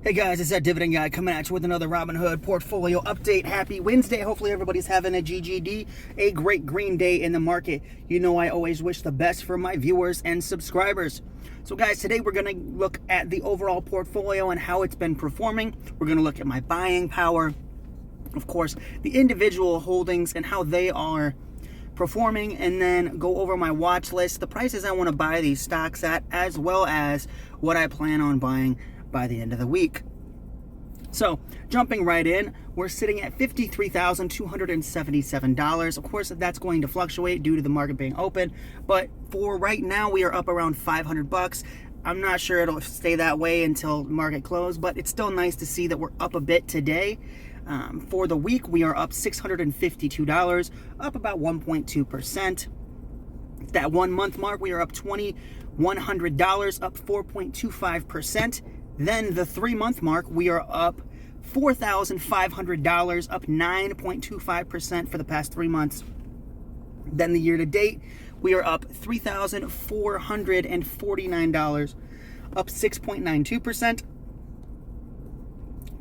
Hey guys, it's that Dividend guy coming at you with another Robinhood portfolio update. Happy Wednesday. Hopefully everybody's having a GGD, a great green day in the market. You know I always wish the best for my viewers and subscribers. So guys, today we're going to look at the overall portfolio and how it's been performing. We're going to look at my buying power, of course, the individual holdings and how they are performing, and then go over my watch list, the prices I want to buy these stocks at, as well as what I plan on buying by the end of the week. So jumping right in, we're sitting at $53,277. Of course, that's going to fluctuate due to the market being open, but for right now, we are up around 500 bucks. I'm not sure it'll stay that way until market close, but it's still nice to see that we're up a bit today. For the week, we are up $652, up about 1.2%. That 1 month mark, we are up $2,100, up 4.25%. Then the 3 month mark, we are up $4,500, up 9.25% for the past 3 months. Then the year to date, we are up $3,449, up 6.92%.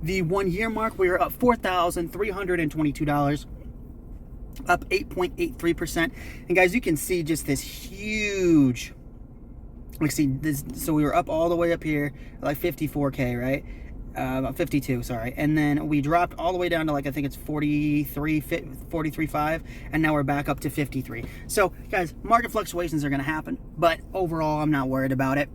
The 1 year mark, we are up $4,322, up 8.83%. And guys, you can see just this huge, like, see this, so we were up all the way up here, like 54K, right? About 52, sorry. And then we dropped all the way down to, like, I think it's 43.5, and now we're back up to 53. So guys, market fluctuations are going to happen, but overall, I'm not worried about it.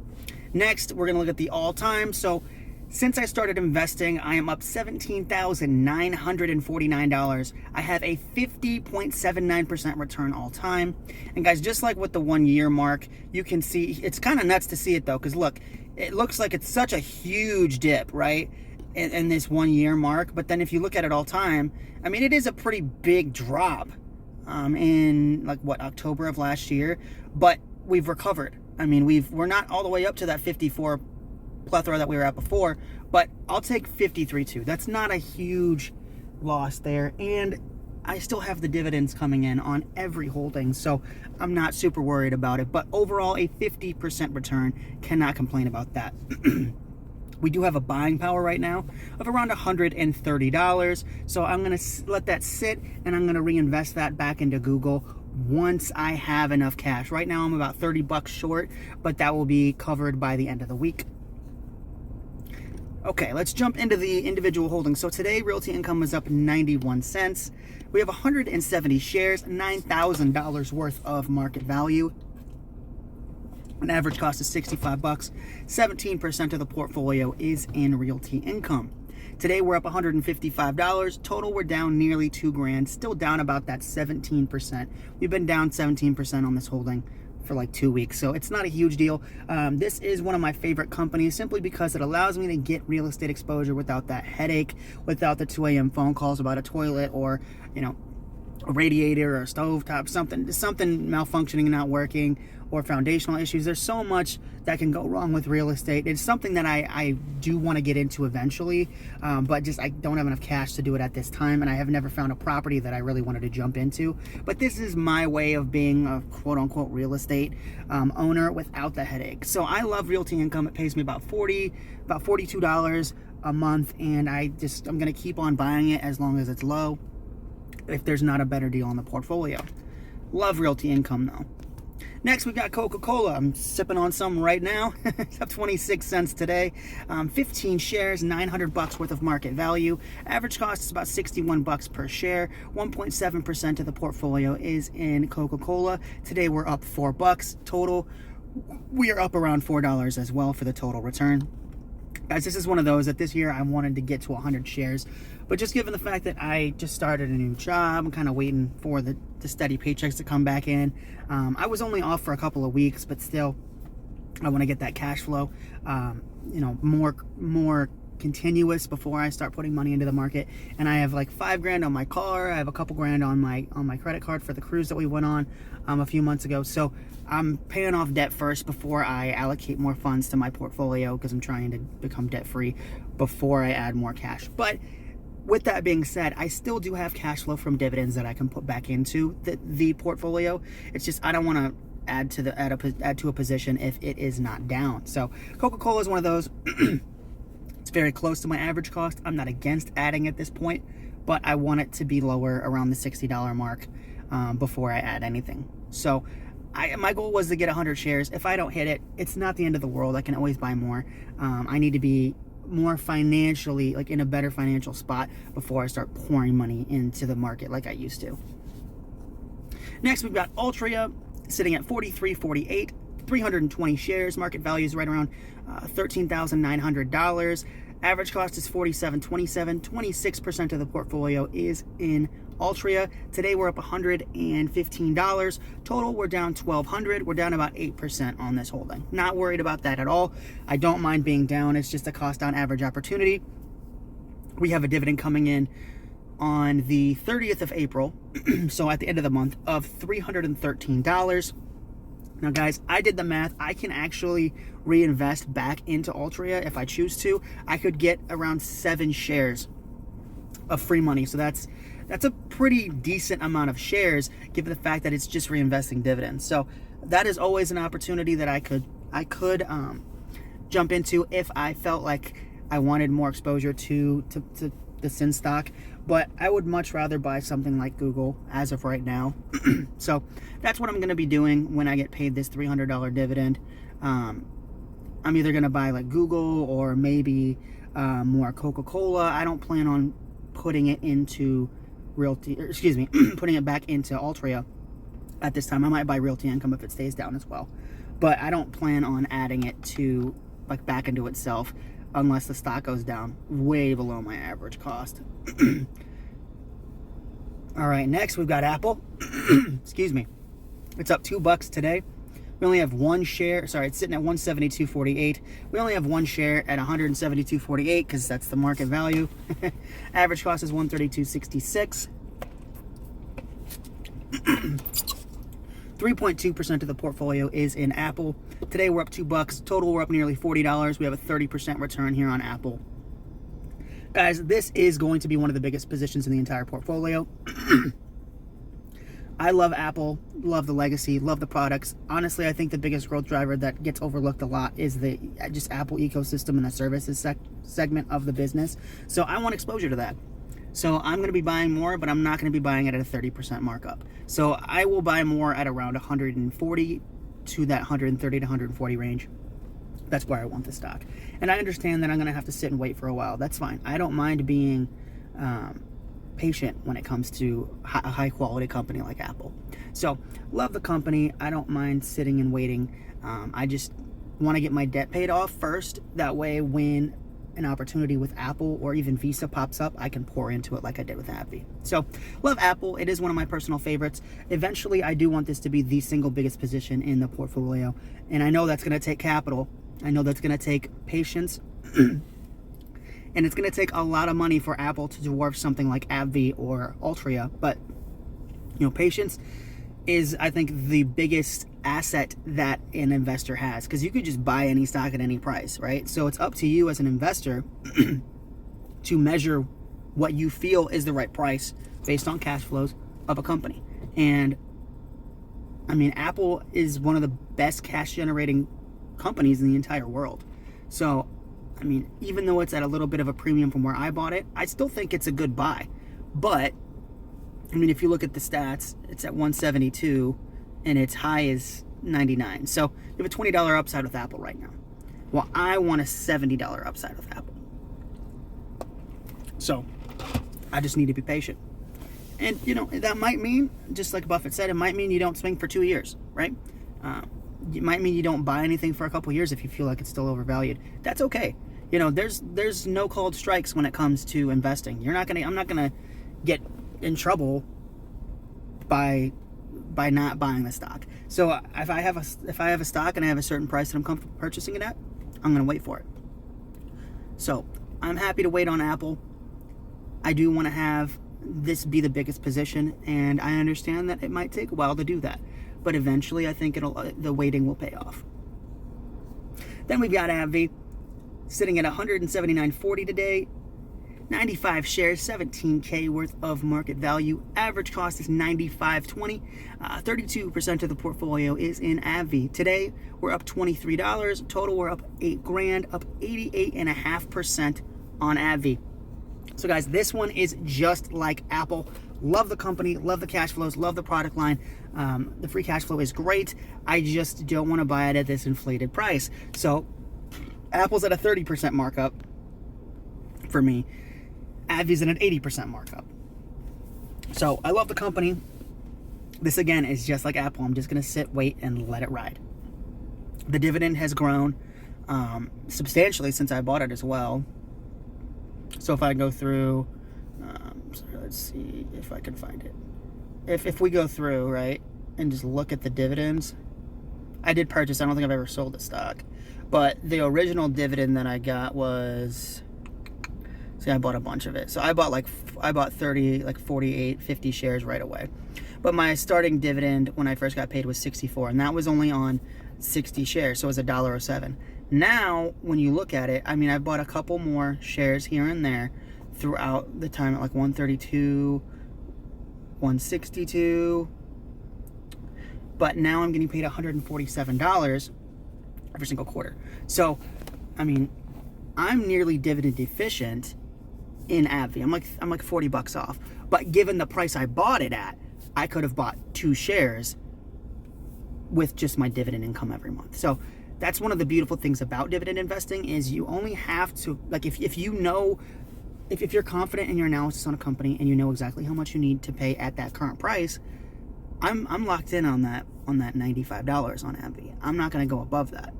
Next, we're going to look at the all-time. So since I started investing, I am up $17,949. I have a 50.79% return all time. And guys, just like with the 1 year mark, you can see, it's kind of nuts to see it though, because look, it looks like it's such a huge dip, right? In this 1 year mark. But then if you look at it all time, I mean, it is a pretty big drop in, like, what, October of last year, but we've recovered. I mean, we're not all the way up to that 54 plethora that we were at before, but I'll take 53 too. That's not a huge loss there, and I still have the dividends coming in on every holding, so I'm not super worried about it. But overall, a 50% return, cannot complain about that. We do have a buying power right now of around $130, so I'm going to let that sit, and I'm going to reinvest that back into Google once I have enough cash. Right now, I'm about 30 bucks short, but that will be covered by the end of the week. Okay, let's jump into the individual holdings. So today, Realty Income is up 91 cents. We have 170 shares, $9,000 worth of market value. An average cost is 65 bucks. 17% of the portfolio is in Realty Income. Today, we're up $155. Total, we're down nearly $2,000. Still down about that 17%. We've been down 17% on this holding for like 2 weeks, so it's not a huge deal. This is one of my favorite companies simply because it allows me to get real estate exposure without that headache, without the 2 a.m. phone calls about a toilet or, you know, a radiator or a stovetop, something malfunctioning and not working, or foundational issues. There's so much that can go wrong with real estate. It's something that I do want to get into eventually, but just I don't have enough cash to do it at this time, and I have never found a property that I really wanted to jump into. But this is my way of being a quote-unquote real estate owner without the headache. So I love Realty Income. It pays me about $42 a month, and I'm going to keep on buying it as long as it's low, if there's not a better deal on the portfolio. Love Realty Income though. Next, we got CocaCola. I'm sipping on some right now. It's up 26 cents today. 15 shares, 900 bucks worth of market value. Average cost is about 61 bucks per share. 1.7% of the portfolio is in Coca-Cola. Today, we're up 4 bucks total. We are up around $4 as well for the total return. Guys, this is one of those that this year I wanted to get to 100 shares, but just given the fact that I just started a new job, I'm kind of waiting for the steady paychecks to come back in. I was only off for a couple of weeks, but still, I want to get that cash flow, you know, more continuous before I start putting money into the market. And I have like $5,000 on my car. I have a couple grand on my credit card for the cruise that we went on a few months ago. So I'm paying off debt first before I allocate more funds to my portfolio, because I'm trying to become debt free before I add more cash. But with that being said, I still do have cash flow from dividends that I can put back into the portfolio. It's just I don't want to add to a position if it is not down. So Coca-Cola is one of those. It's very close to my average cost. I'm not against adding at this point, but I want it to be lower, around the $60 mark, before I add anything. So my goal was to get 100 shares. If I don't hit it, it's not the end of the world. I can always buy more. I need to be more financially, like in a better financial spot before I start pouring money into the market like I used to. Next, we've got Altria sitting at $43.48, 320 shares. Market value is right around $13,900. Average cost is $47.27. 26% of the portfolio is in Altria. Today we're up $115. Total, we're down $1,200. We're down about 8% on this holding. Not worried about that at all. I don't mind being down. It's just a cost on average opportunity. We have a dividend coming in on the 30th of April, so at the end of the month, of $313. Now guys, I did the math. I can actually reinvest back into Altria if I choose to. I could get around 7 shares of free money. So that's a pretty decent amount of shares given the fact that it's just reinvesting dividends. So that is always an opportunity that I could jump into if I felt like I wanted more exposure to the SIN stock. But I would much rather buy something like Google as of right now. So that's what I'm going to be doing when I get paid this $300 dividend. I'm either going to buy like Google or maybe more CocaCola. I don't plan on putting it into putting it back into Altria at this time. I might buy Realty Income if it stays down as well. But I don't plan on adding it to like back into itself unless the stock goes down way below my average cost. All right, next we've got Apple. Excuse me. It's up $2 today. We only have one share. Sorry, it's sitting at 172.48. We only have one share at 172.48 because that's the market value. Average cost is 132.66. 3.2% of the portfolio is in Apple. Today we're up $2. Total, we're up nearly $40. We have a 30% return here on Apple. Guys, this is going to be one of the biggest positions in the entire portfolio. I love Apple, love the legacy, love the products. Honestly, I think the biggest growth driver that gets overlooked a lot is the just Apple ecosystem and the services segment of the business. So I want exposure to that. So I'm going to be buying more, but I'm not going to be buying it at a 30% markup. So I will buy more at around 140 to that 130 to 140 range. That's where I want the stock. And I understand that I'm going to have to sit and wait for a while. That's fine. I don't mind being patient when it comes to a high quality company like Apple. So love the company. I don't mind sitting and waiting. I just want to get my debt paid off first. That way when an opportunity with Apple or even Visa pops up, I can pour into it like I did with AbbVie. So love Apple. It is one of my personal favorites. Eventually I do want this to be the single biggest position in the portfolio, and I know that's going to take capital. I know that's going to take patience. And it's going to take a lot of money for Apple to dwarf something like AbbVie or Altria. But, you know, patience is, I think, the biggest asset that an investor has. Because you could just buy any stock at any price, right? So it's up to you as an investor to measure what you feel is the right price based on cash flows of a company. And, I mean, Apple is one of the best cash-generating companies in the entire world. So, I mean, even though it's at a little bit of a premium from where I bought it, I still think it's a good buy. But, I mean, if you look at the stats, it's at 172 and its high is 99. So you have a $20 upside with Apple right now. Well, I want a $70 upside with Apple. So I just need to be patient. And, you know, that might mean, just like Buffett said, it might mean you don't swing for 2 years, right? It might mean you don't buy anything for a couple years if you feel like it's still overvalued. That's okay. You know, there's no cold strikes when it comes to investing. I'm not gonna get in trouble by not buying the stock. So if I have a stock and I have a certain price that I'm comfortable purchasing it at, I'm gonna wait for it. So I'm happy to wait on Apple. I do want to have this be the biggest position, and I understand that it might take a while to do that. But eventually I think the waiting will pay off. Then we've got AbbVie sitting at $179.40 today. 95 shares, 17K worth of market value. Average cost is $95.20. 32% of the portfolio is in AbbVie. Today, we're up $23. Total, we're up $8,000, up 88.5% on AbbVie. So guys, this one is just like Apple. Love the company, love the cash flows, love the product line. The free cash flow is great. I just don't want to buy it at this inflated price. So Apple's at a 30% markup for me. AbbVie's at an 80% markup. So I love the company. This again is just like Apple. I'm just going to sit, wait, and let it ride. The dividend has grown substantially since I bought it as well. So if I go through, sorry, let's see if I can find it. If we go through, right, and just look at the dividends, I did purchase, I don't think I've ever sold a stock, but the original dividend that I got was, see, I bought a bunch of it. So I bought 30, like 48, 50 shares right away. But my starting dividend when I first got paid was 64, and that was only on 60 shares, so it was $1.07. Now, when you look at it, I mean, I bought a couple more shares here and there throughout the time at like 132, 162, but now I'm getting paid $147 every single quarter. So, I mean, I'm nearly dividend efficient in AbbVie. I'm like $40 off. But given the price I bought it at, I could have bought 2 shares with just my dividend income every month. So that's one of the beautiful things about dividend investing is you only have to, like, if you know, if you're confident in your analysis on a company and you know exactly how much you need to pay at that current price, I'm locked in on that $95 on AbbVie. I'm not going to go above that,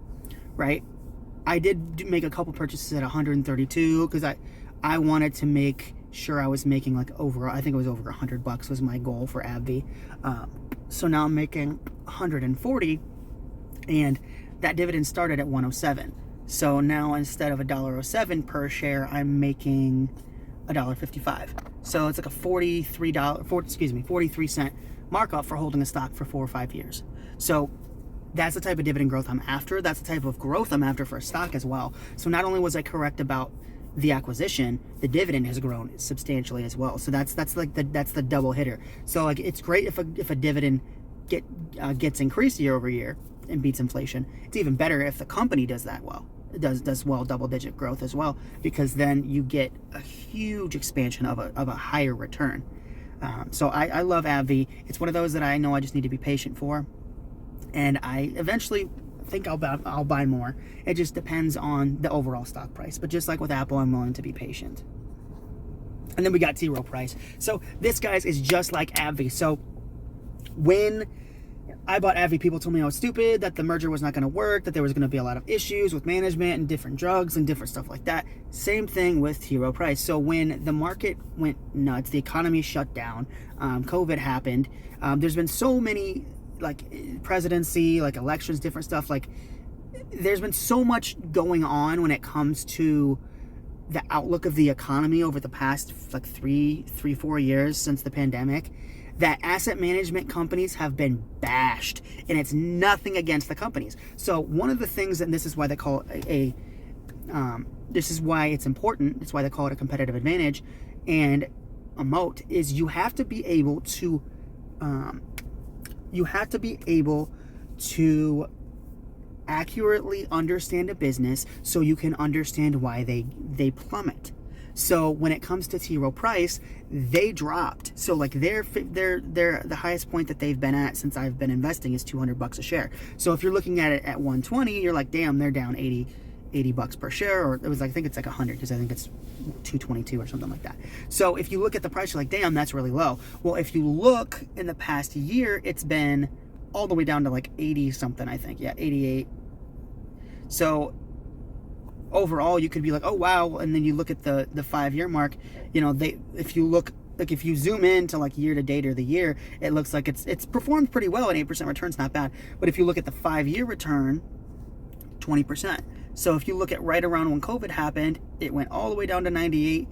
right? I did make a couple purchases at 132 because I wanted to make sure I was making like over, I think it was over $100 was my goal for AbbVie. So now I'm making 140, and that dividend started at 107. So now instead of $1.07 per share, I'm making $1.55. So it's like a 43 cent markup for holding a stock for 4 or 5 years. So that's the type of dividend growth I'm after. That's the type of growth I'm after for a stock as well. So not only was I correct about the acquisition, the dividend has grown substantially as well. So that's the double hitter. So like it's great if a dividend gets increased year over year and beats inflation. It's even better if the company does that well. It does well, double-digit growth as well, because then you get a huge expansion of a higher return. So I love AbbVie. It's one of those that I know I just need to be patient for, and I eventually think I'll buy more. It just depends on the overall stock price. But just like with Apple, I'm willing to be patient. And then we got T. Rowe Price. So this, guys, is just like AbbVie. So when I bought AbbVie, people told me I was stupid, that the merger was not going to work, that there was going to be a lot of issues with management and different drugs and different stuff like that. Same thing with T. Rowe Price. So when the market went nuts, the economy shut down, COVID happened, there's been so many, like, presidency, like elections, different stuff, like, there's been so much going on when it comes to the outlook of the economy over the past, like, 4 years since the pandemic, that asset management companies have been bashed, and it's nothing against the companies. So one of the things, and this is why they call it this is why it's important, it's why they call it a competitive advantage and a moat, is you have to be able to accurately understand a business so you can understand why they plummet. So when it comes to T. Rowe Price, they dropped. So like they're the highest point that they've been at since I've been investing is $200 a share. So if you're looking at it at 120, you're like, damn, they're down $80 per share, or it was like, I think it's like 100 because I think it's 222 or something like that. So if you look at the price, you're like, damn, that's really low. Well, if you look in the past year, it's been all the way down to like 80 something, I think. Yeah, 88. So overall, you could be like, oh wow, and then you look at the 5-year mark, you know, if you zoom in to like year to date or the year, it looks like it's performed pretty well, and 8% return's not bad. But if you look at the 5-year return, 20%. So if you look at right around when COVID happened, it went all the way down to 98.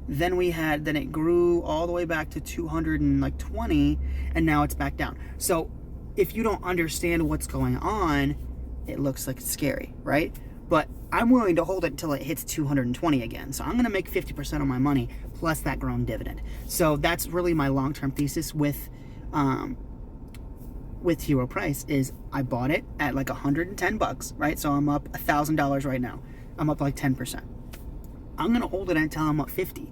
Then it grew all the way back to 220, and now it's back down. So if you don't understand what's going on, it looks like it's scary, right? But I'm willing to hold it until it hits 220 again. So I'm going to make 50% of my money plus that growing dividend. So that's really my long-term thesis with T. Rowe Price. Is I bought it at like $110, right? So I'm up $1,000 right now. I'm up like 10%. I'm going to hold it until I'm up 50.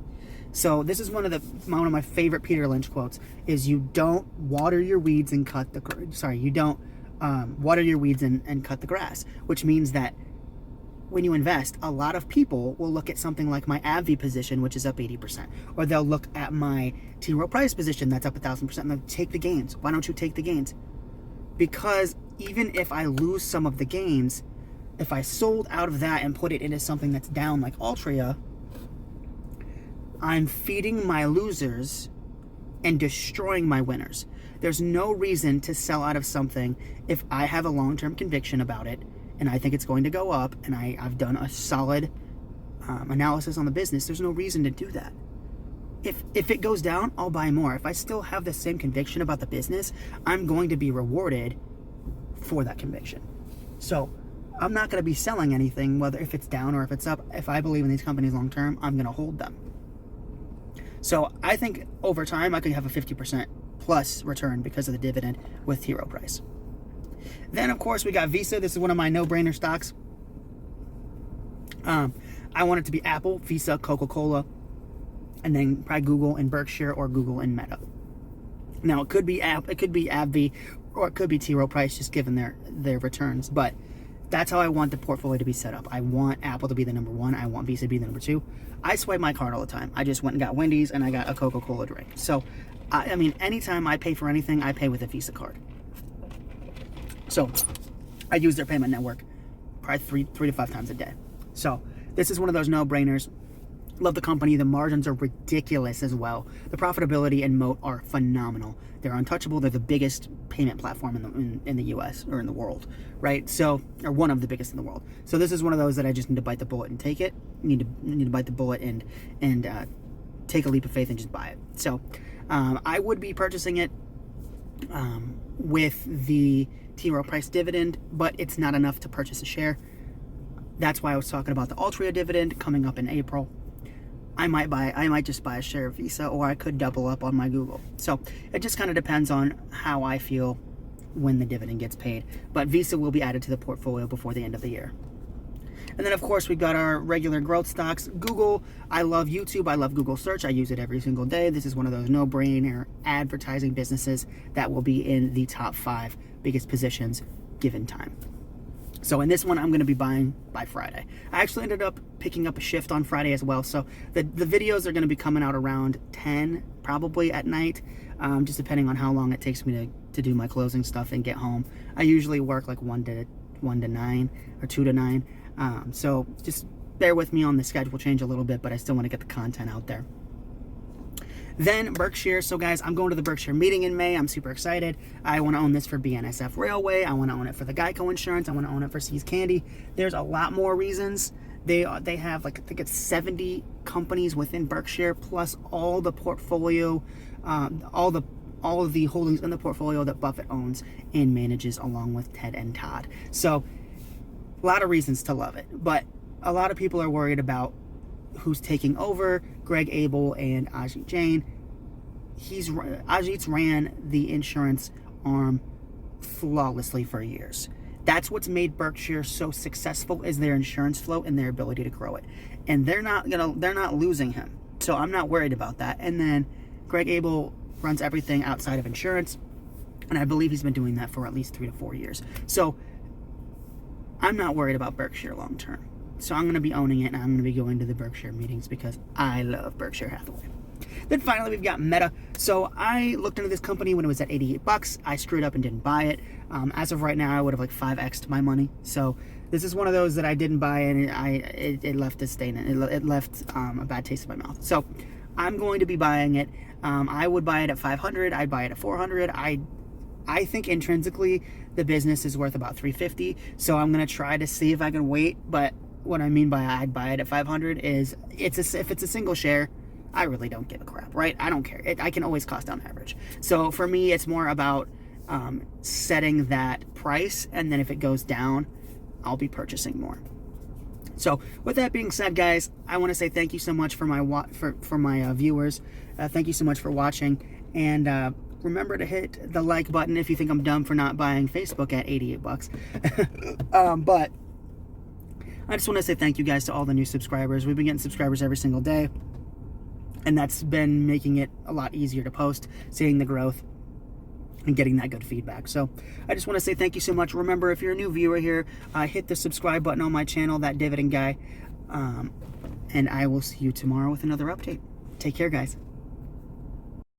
So this is one of my favorite Peter Lynch quotes is you don't water your weeds and cut the water your weeds and cut the grass, which means that when you invest, a lot of people will look at something like my AbbVie position, which is up 80%, or they'll look at my T. Rowe Price position that's up 1,000%, and they'll take the gains. Why don't you take the gains? Because even if I lose some of the gains, if I sold out of that and put it into something that's down like Altria, I'm feeding my losers and destroying my winners. There's no reason to sell out of something if I have a long-term conviction about it and I think it's going to go up and I've done a solid analysis on the business. There's no reason to do that. If it goes down, I'll buy more. If I still have the same conviction about the business, I'm going to be rewarded for that conviction. So I'm not going to be selling anything, whether if it's down or if it's up. If I believe in these companies long term, I'm going to hold them. So I think over time I could have a 50% plus return because of the dividend with T. Rowe Price. Then of course we got Visa. This is one of my no-brainer stocks. I want it to be Apple, Visa, CocaCola, and then probably Google and Berkshire, or Google and Meta. Now it could be AbbVie, or it could be T. Rowe Price, just given their returns. But that's how I want the portfolio to be set up. I want Apple to be the number one. I want Visa to be the number two. I swipe my card all the time. I just went and got Wendy's and I got a Coca-Cola drink. So, I mean, anytime I pay for anything, I pay with a Visa card. So, I use their payment network probably three to five times a day. So, this is one of those no-brainers. Love the company. The margins are ridiculous as well. The profitability and moat are phenomenal. They're untouchable. They're the biggest payment platform in the U.S. or in the world, right? So, or one of the biggest in the world. So this is one of those that I just need to bite the bullet and take it. Need to bite the bullet and take a leap of faith and just buy it. So I would be purchasing it with the T. Rowe Price dividend, but it's not enough to purchase a share. That's why I was talking about the Altria dividend coming up in April. I might just buy a share of Visa, or I could double up on my Google. So it just kind of depends on how I feel when the dividend gets paid. But Visa will be added to the portfolio before the end of the year. And then of course we've got our regular growth stocks. Google, I love YouTube, I love Google search, I use it every single day. This is one of those no-brainer advertising businesses that will be in the top 5 biggest positions given time. So in this one, I'm going to be buying by Friday. I actually ended up picking up a shift on Friday as well. So the videos are going to be coming out around 10, probably at night, just depending on how long it takes me to do my closing stuff and get home. I usually work like 1 to 9 or 2 to 9. So just bear with me on the schedule change a little bit, but I still want to get the content out there. Then Berkshire. So guys, I'm going to the Berkshire meeting in May. I'm super excited. I want to own this for BNSF Railway. I want to own it for the Geico Insurance. I want to own it for See's Candy. There's a lot more reasons. They have, like, I think it's 70 companies within Berkshire, plus all the portfolio, all of the holdings in the portfolio that Buffett owns and manages along with Ted and Todd. So a lot of reasons to love it. But a lot of people are worried about who's taking over. Greg Abel and Ajit Jain. Ajit's ran the insurance arm flawlessly for years. That's what's made Berkshire so successful, is their insurance flow and their ability to grow it. And they're not losing him. So I'm not worried about that. And then Greg Abel runs everything outside of insurance, and I believe he's been doing that for at least 3 to 4 years. So I'm not worried about Berkshire long term. So I'm going to be owning it, and I'm going to be going to the Berkshire meetings because I love Berkshire Hathaway. Then finally, we've got Meta. So I looked into this company when it was at $88. I screwed up and didn't buy it. As of right now, I would have like 5x'd my money. So this is one of those that I didn't buy, and it left a stain. It left a bad taste in my mouth. So I'm going to be buying it. I would buy it at $500. I'd buy it at $400. I think intrinsically the business is worth about $350. So I'm going to try to see if I can wait. But what I mean by I'd buy it at $500 is if it's a single share, I really don't give a crap, right? I don't care. I can always cost down average. So for me, it's more about setting that price, and then if it goes down, I'll be purchasing more. So with that being said, guys, I want to say thank you so much for my viewers. Thank you so much for watching, and remember to hit the like button if you think I'm dumb for not buying Facebook at 88 bucks. But I just want to say thank you guys to all the new subscribers. We've been getting subscribers every single day, and that's been making it a lot easier to post, seeing the growth and getting that good feedback. So I just want to say thank you so much. Remember, if you're a new viewer here, hit the subscribe button on my channel, That Dividend Guy, and I will see you tomorrow with another update. Take care, guys.